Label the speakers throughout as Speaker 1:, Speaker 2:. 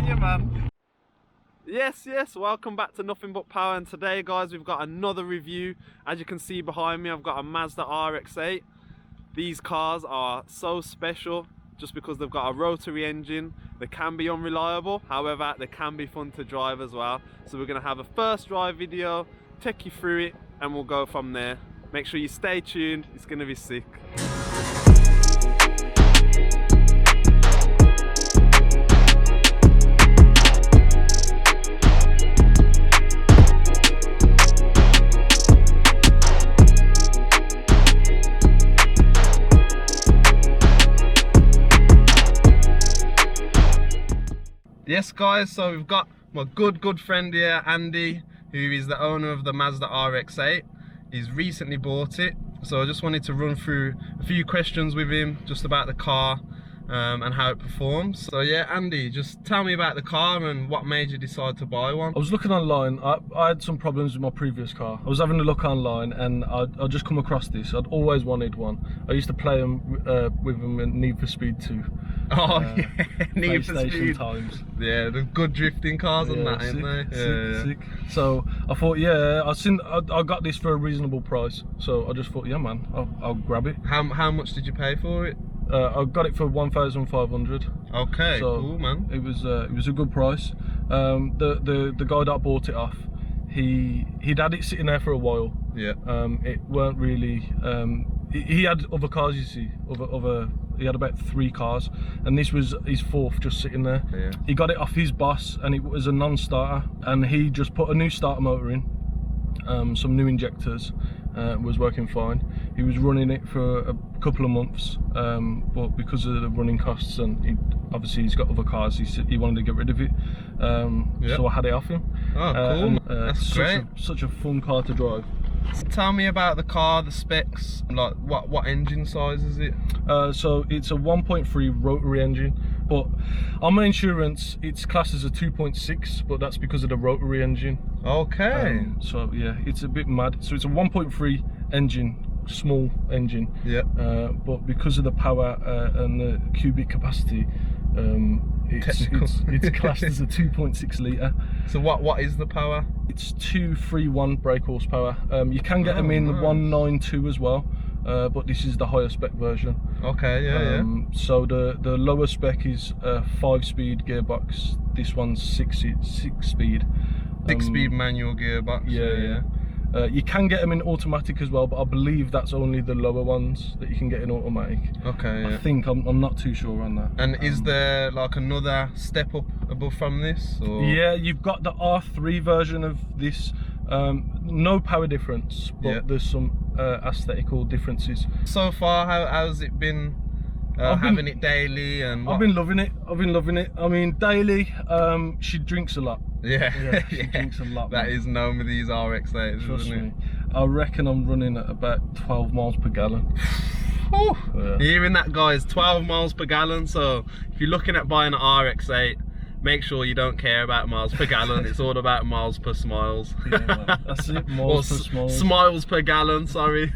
Speaker 1: Yeah, man. Yes, welcome back to Nothing But Power, and today guys we've got another review. As you can see behind me, I've got a Mazda RX-8. These cars are so special just because they've got a rotary engine. They can be unreliable, however they can be fun to drive as well. So we're going to have a first drive video, take you through it, and we'll go from there. Make sure you stay tuned, it's going to be sick. Yes guys, so we've got my good friend here, Andy, who is the owner of the Mazda RX8. He's recently bought it, so I just wanted to run through a few questions with him just about the car and how it performs. So yeah, Andy, just tell me about the car and what made you decide to buy one.
Speaker 2: I was looking online. I had some problems with my previous car. I was having a look online and I just come across this. I'd always wanted one. I used to play them with them in Need for Speed 2.
Speaker 1: Oh yeah, Need for Speed
Speaker 2: times.
Speaker 1: Yeah, the good drifting cars and that, ain't they?
Speaker 2: Sick. So I thought, yeah, I got this for a reasonable price. So I just thought, yeah, man, I'll grab it.
Speaker 1: How much did you pay for it?
Speaker 2: I got it for 1,500.
Speaker 1: Okay,
Speaker 2: so
Speaker 1: cool, man.
Speaker 2: It was a good price. The guy that bought it off, he'd had it sitting there for a while.
Speaker 1: Yeah.
Speaker 2: It weren't really. He had other cars, you see. He had about 3 cars, and this was his 4th just sitting there.
Speaker 1: Yeah.
Speaker 2: He got it off his boss, and it was a non-starter, and he just put a new starter motor in, some new injectors. Was working fine. He was running it for a couple of months, but because of the running costs and obviously he's got other cars, he wanted to get rid of it.
Speaker 1: Yep.
Speaker 2: So I had it off him.
Speaker 1: Oh, cool. That's great.
Speaker 2: Such a fun car to drive.
Speaker 1: Tell me about the car, the specs, like what engine size is it?
Speaker 2: So it's a 1.3 rotary engine, but on my insurance it's classed as a 2.6, but that's because of the rotary engine.
Speaker 1: Okay.
Speaker 2: So yeah, it's a bit mad. So it's a 1.3 engine, small engine.
Speaker 1: Yeah.
Speaker 2: But because of the power and the cubic capacity, it's classed as a 2.6 litre.
Speaker 1: So what is the power?
Speaker 2: It's 231 brake horsepower. You can get them in 192 as well, but this is the higher spec version.
Speaker 1: Okay, yeah.
Speaker 2: So the lower spec is a 5-speed gearbox. This one's 6-speed.
Speaker 1: 6-speed manual gearbox.
Speaker 2: Yeah. You can get them in automatic as well, but I believe that's only the lower ones that you can get in automatic. Okay, yeah. I think, I'm not too sure on that.
Speaker 1: And is there like another step up above from this? Or?
Speaker 2: Yeah, you've got the R3 version of this. No power difference, but there's some aesthetical differences.
Speaker 1: So far, how's it been? Having it daily and what?
Speaker 2: I've been loving it. I mean, daily, she drinks a lot.
Speaker 1: Yeah,
Speaker 2: she drinks a lot.
Speaker 1: That is known with these RX8s, isn't it?
Speaker 2: I reckon I'm running at about 12 miles per gallon.
Speaker 1: Yeah. You're hearing that, guys? 12 miles per gallon. So if you're looking at buying an RX8, make sure you don't care about miles per gallon. It's all about miles per smiles.
Speaker 2: Yeah, that's it. Miles per smiles.
Speaker 1: Smiles per gallon, sorry.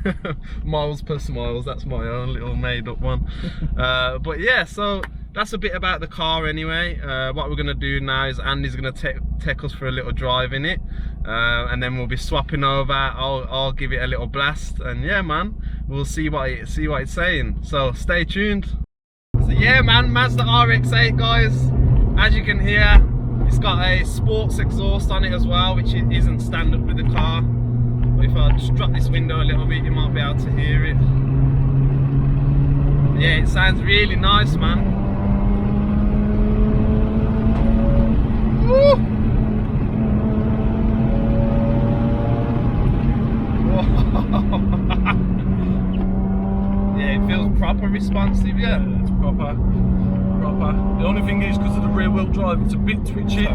Speaker 1: Miles per smiles, that's my own little made up one. But yeah, so that's a bit about the car anyway. What we're going to do now is Andy's going to take us for a little drive in it. And then we'll be swapping over. I'll give it a little blast. And yeah, man, we'll see what it's saying. So stay tuned. So yeah, man, Mazda RX8, guys. As you can hear, it's got a sports exhaust on it as well, which isn't standard with the car. But if I just drop this window a little bit, you might be able to hear it. Yeah, it sounds really nice, man. Woo! Yeah, it feels proper responsive, yeah.
Speaker 2: It's proper. The only thing is, because of the rear wheel drive, it's a bit twitchy.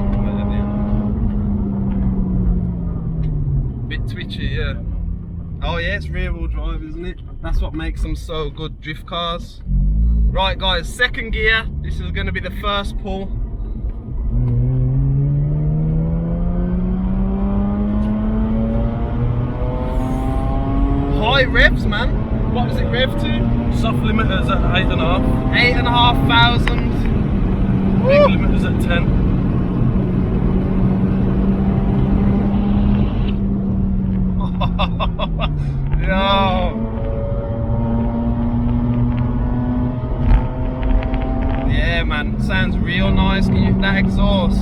Speaker 1: Bit twitchy, yeah. Oh yeah, it's rear wheel drive, isn't it? That's what makes them so good drift cars. Right guys, second gear. This is going to be the first pull. High revs, man. What was it rev to?
Speaker 2: Soft limiters at 8.5.
Speaker 1: 8,500.
Speaker 2: Big limiters at 10.
Speaker 1: exhaust.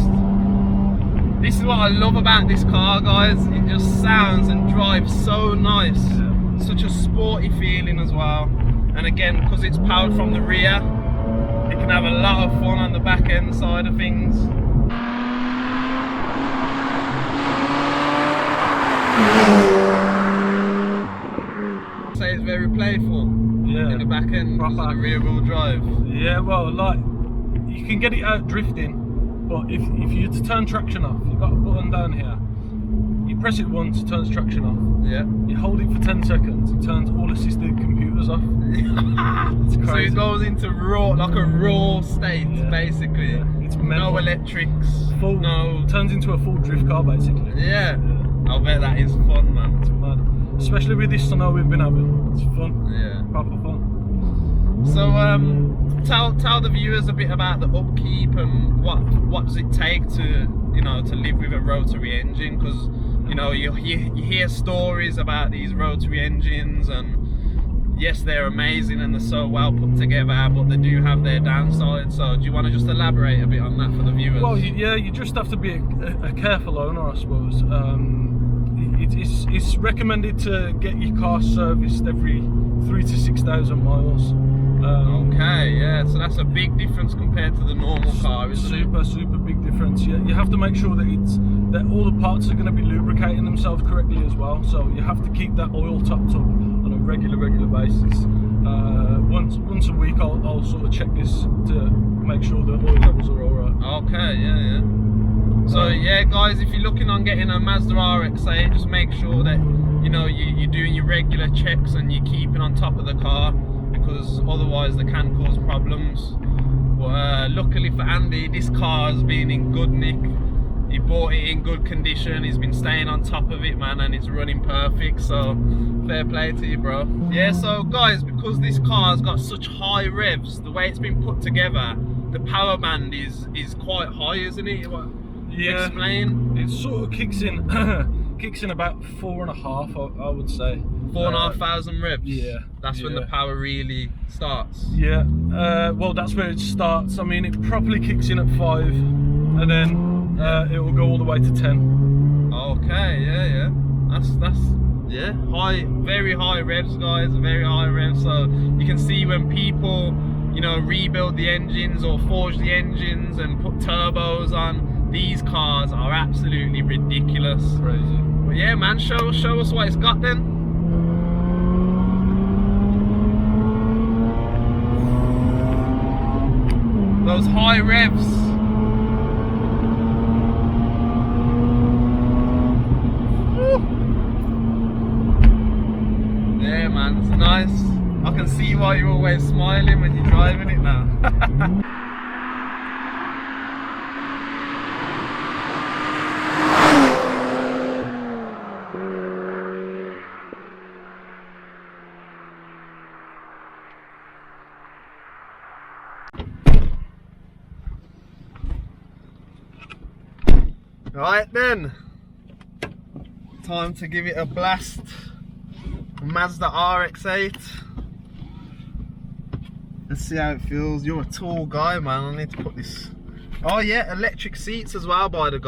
Speaker 1: This is what I love about this car, guys. It just sounds and drives so nice. Such a sporty feeling as well. And again, because it's powered from the rear, you can have a lot of fun on the back end side of things. Say it's very playful in the back end because of the rear wheel drive.
Speaker 2: Yeah, well, like you can get it out drifting, but if you were to turn traction off, you've got a button down here. You press it once, it turns traction off.
Speaker 1: Yeah.
Speaker 2: You hold it for 10 seconds, it turns all assisted computers off. It's crazy.
Speaker 1: So it goes into raw, like a raw state, basically.
Speaker 2: Yeah. It's
Speaker 1: no electrics.
Speaker 2: Turns into a full drift car, basically.
Speaker 1: Yeah. I'll bet that is fun, man.
Speaker 2: It's mad. Especially with this snow we've been having. It's fun.
Speaker 1: Yeah.
Speaker 2: Proper fun.
Speaker 1: So tell the viewers a bit about the upkeep and what does it take to to live with a rotary engine, because you hear stories about these rotary engines, and yes, they're amazing and they're so well put together, but they do have their downsides. So do you want to just elaborate a bit on that for the viewers?
Speaker 2: Well, you just have to be a careful owner, I suppose. It's recommended to get your car serviced every 3,000 to 6,000 miles.
Speaker 1: Okay, yeah, so that's a big difference compared to the normal car, isn't it?
Speaker 2: Super big difference. You have to make sure that all the parts are going to be lubricating themselves correctly as well. So you have to keep that oil topped up on a regular basis. Once a week, I'll sort of check this to make sure the oil levels are all right.
Speaker 1: Okay, yeah. So yeah, guys, if you're looking on getting a Mazda RX8, just make sure that you're doing your regular checks and you're keeping on top of the car, because otherwise they can cause problems. But luckily for Andy, this car has been in good nick. He bought it in good condition. He's been staying on top of it, man, and it's running perfect. So fair play to you, bro. Yeah, so guys, because this car's got such high revs, the way it's been put together, the power band is quite high, isn't it?
Speaker 2: Yeah.
Speaker 1: Explain.
Speaker 2: It sort of kicks in about 4.5, I would say.
Speaker 1: 4,500 revs.
Speaker 2: Yeah.
Speaker 1: That's when the power really starts.
Speaker 2: Yeah. Well, that's where it starts. I mean, it properly kicks in at 5, and then it will go all the way to 10.
Speaker 1: Okay. Yeah. That's high, very high revs, guys. Very high revs. So you can see when people rebuild the engines or forge the engines and put turbos on, these cars are absolutely ridiculous.
Speaker 2: Crazy.
Speaker 1: But yeah, man, show us what it's got then. Those high revs. Woo. Yeah, man, it's nice. I can see why you're always smiling when you're driving it now. Right then, time to give it a blast. Mazda RX8. Let's see how it feels. You're a tall guy, man. I need to put this. Oh yeah, electric seats as well. By the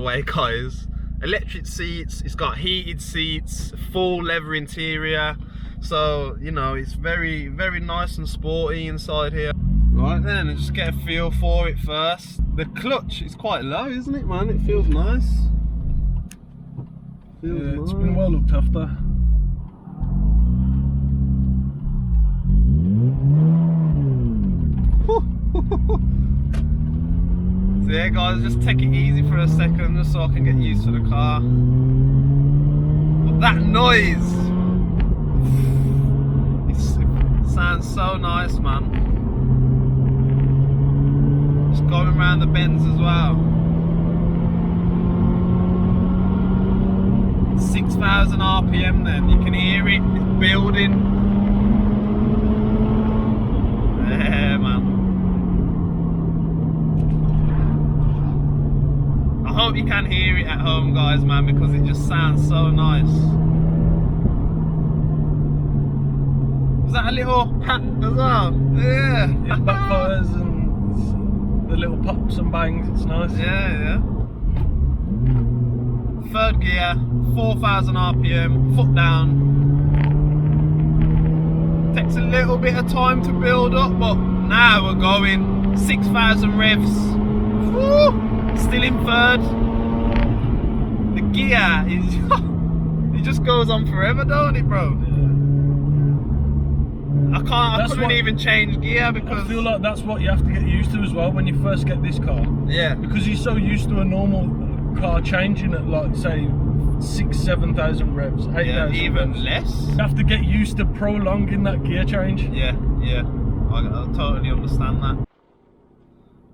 Speaker 1: way, guys, electric seats. It's got heated seats, full leather interior. So it's very, very nice and sporty inside here. Right then, let's just get a feel for it first. The clutch is quite low, isn't it, man? It feels nice.
Speaker 2: It's been well looked after.
Speaker 1: So yeah, guys, just take it easy for a second, just so I can get used to the car. But that noise, it sounds so nice, man. Just going around the bends as well. 6,000 RPM then, you can hear it, it's building. Yeah, man. I hope you can hear it at home, guys, man, because it just sounds so nice. Was that a little pat as well? Yeah.
Speaker 2: It backfires and the little pops and bangs, it's nice.
Speaker 1: Yeah. Third gear, 4,000 RPM, foot down. Takes a little bit of time to build up, but now we're going 6,000 revs. Woo! Still in third. The gear is it just goes on forever, don't it, bro? I couldn't even change gear because
Speaker 2: I feel like that's what you have to get used to as well when you first get this car.
Speaker 1: Yeah.
Speaker 2: Because you're so used to a normal car changing at like say 6,000-7,000 revs, 8,000
Speaker 1: even
Speaker 2: revs.
Speaker 1: less.
Speaker 2: You have to get used to prolonging that gear change.
Speaker 1: Yeah. I totally understand that.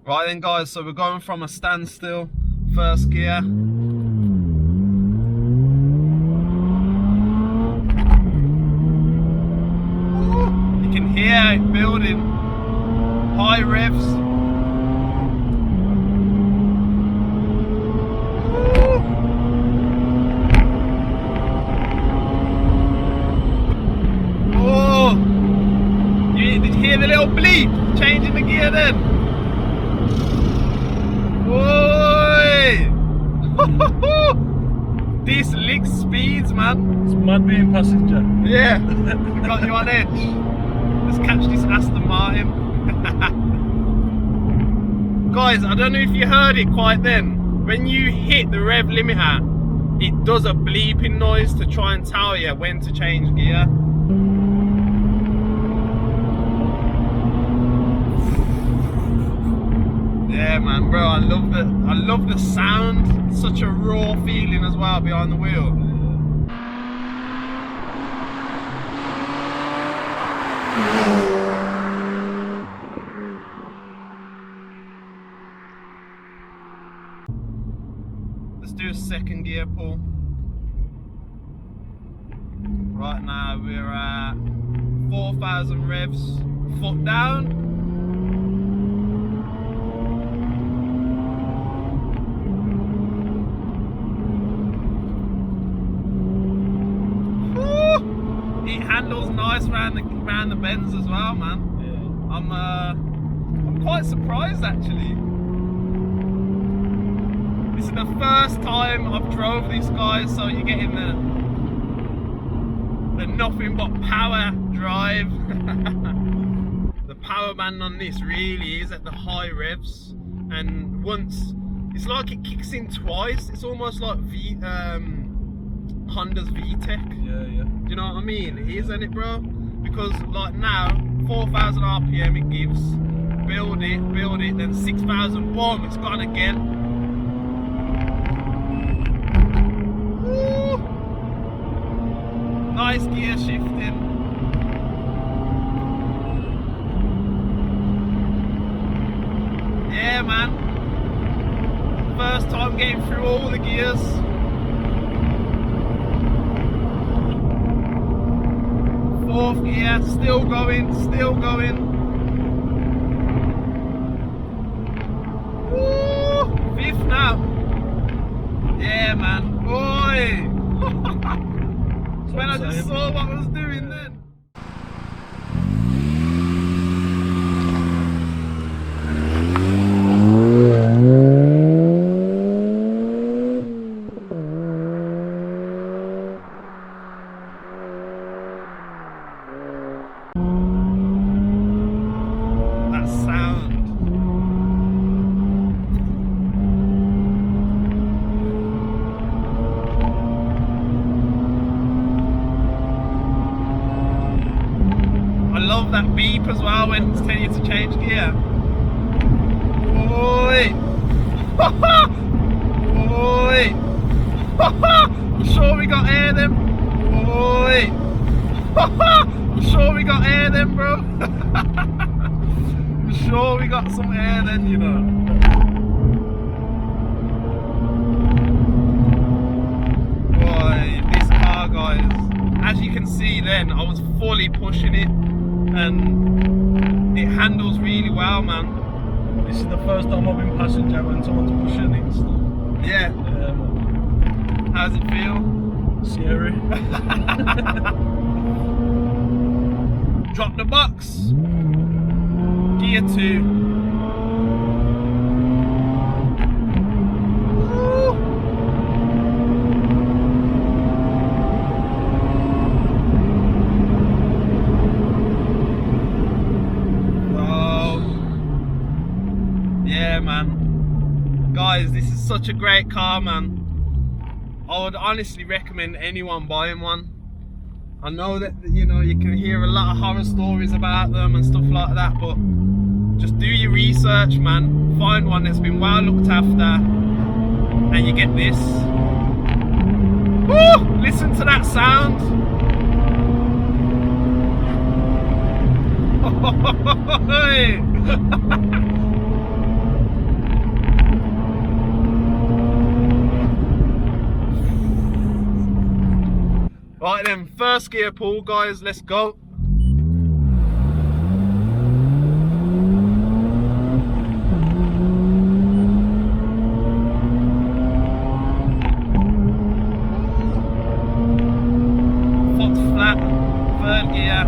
Speaker 1: Right then, guys, so we're going from a standstill, first gear. You can hear it building, high revs. Did you hear the little bleep changing the gear then? Oi! This licks speeds, man.
Speaker 2: It's mad being passenger.
Speaker 1: Yeah, got you on edge. Let's catch this Aston Martin. Guys, I don't know if you heard it quite then. When you hit the rev limiter, it does a bleeping noise to try and tell you when to change gear. Yeah, man, bro, I love the sound. It's such a raw feeling as well behind the wheel. Let's do a second gear pull. Right now we're at 4,000 revs, foot down. It handles nice around the bends as well, man.
Speaker 2: Yeah.
Speaker 1: I'm quite surprised actually. This is the first time I've drove this, guys, so you're getting the nothing but power drive. The power band on this really is at the high revs, and once it's like it kicks in twice. It's almost like Honda's VTEC.
Speaker 2: Yeah.
Speaker 1: Do you know what I mean? It is, isn't it, bro? Because like now, 4,000 RPM it gives. Build it, then 6,000, boom, it's gone again. Woo! Nice gear shifting. Yeah, man. First time getting through all the gears. Fourth gear, still going. Woo! Fifth now. Yeah, man. Boy! When I just saw what I was doing then. That beep as well when it's telling you to change gear. Oi! Oi! I'm sure we got air then. Oi! I'm sure we got air then, bro. I'm sure we got some air then, you know. Boy, this car, guys, as you can see then, I was fully pushing it. And it handles really well, man.
Speaker 2: This is the first time I've been passenger when someone's pushing it.
Speaker 1: Yeah.
Speaker 2: Man.
Speaker 1: How's it feel?
Speaker 2: Scary.
Speaker 1: Drop the box. Gear 2. guys, this is such a great car, man. I would honestly recommend anyone buying one. I know that, you know, you can hear a lot of horror stories about them and stuff like that, but just do your research, man. Find one that's been well looked after, and you get this. Woo! Listen to that sound. Right then, first gear pull, guys, let's go. Foot's flat, third gear,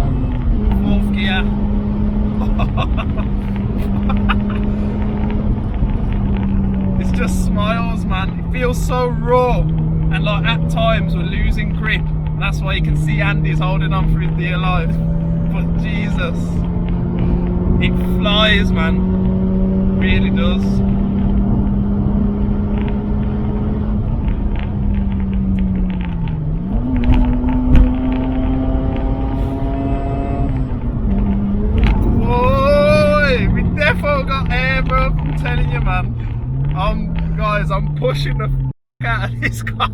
Speaker 1: fourth gear. It's just smiles, man. It feels so raw, and like at times we're losing grip. That's why you can see Andy's holding on for his dear life. But Jesus, it flies, man. It really does. Whoa, we defo got air, bro. I'm telling you, man. Guys, I'm pushing the f out of this car.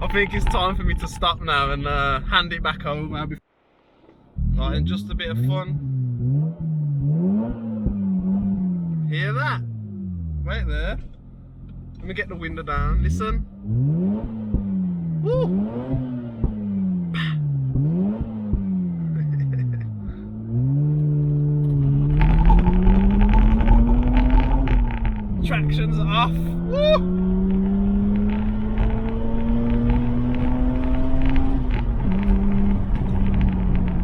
Speaker 1: I think it's time for me to stop now and hand it back over. Right, and just a bit of fun. Hear that? Right there. Let me get the window down. Listen. Woo! Traction's off. Woo!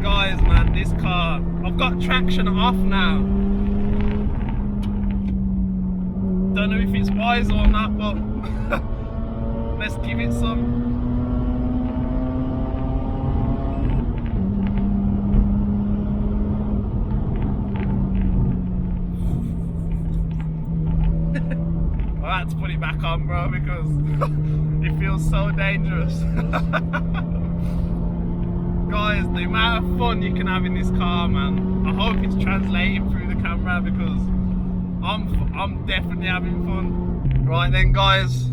Speaker 1: Guys, man, this car, I've got traction off now. Don't know if it's wise or not, but let's give it some. I had to put it back on, bro, because it feels so dangerous. Guys, the amount of fun you can have in this car, man. I hope it's translating through the camera, because I'm definitely having fun. Right then, guys,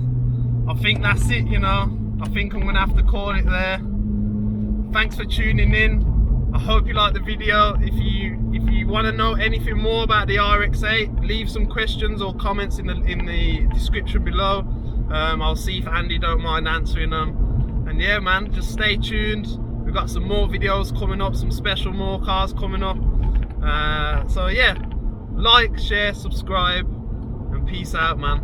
Speaker 1: I think that's it, you know. I think I'm gonna have to call it there. Thanks for tuning in. I hope you liked the video. If you want to know anything more about the RX8, leave some questions or comments in the description below. I'll see if Andy don't mind answering them. And yeah, man, just stay tuned. We've got some more videos coming up, some special more cars coming up. So yeah, like, share, subscribe, and peace out, man.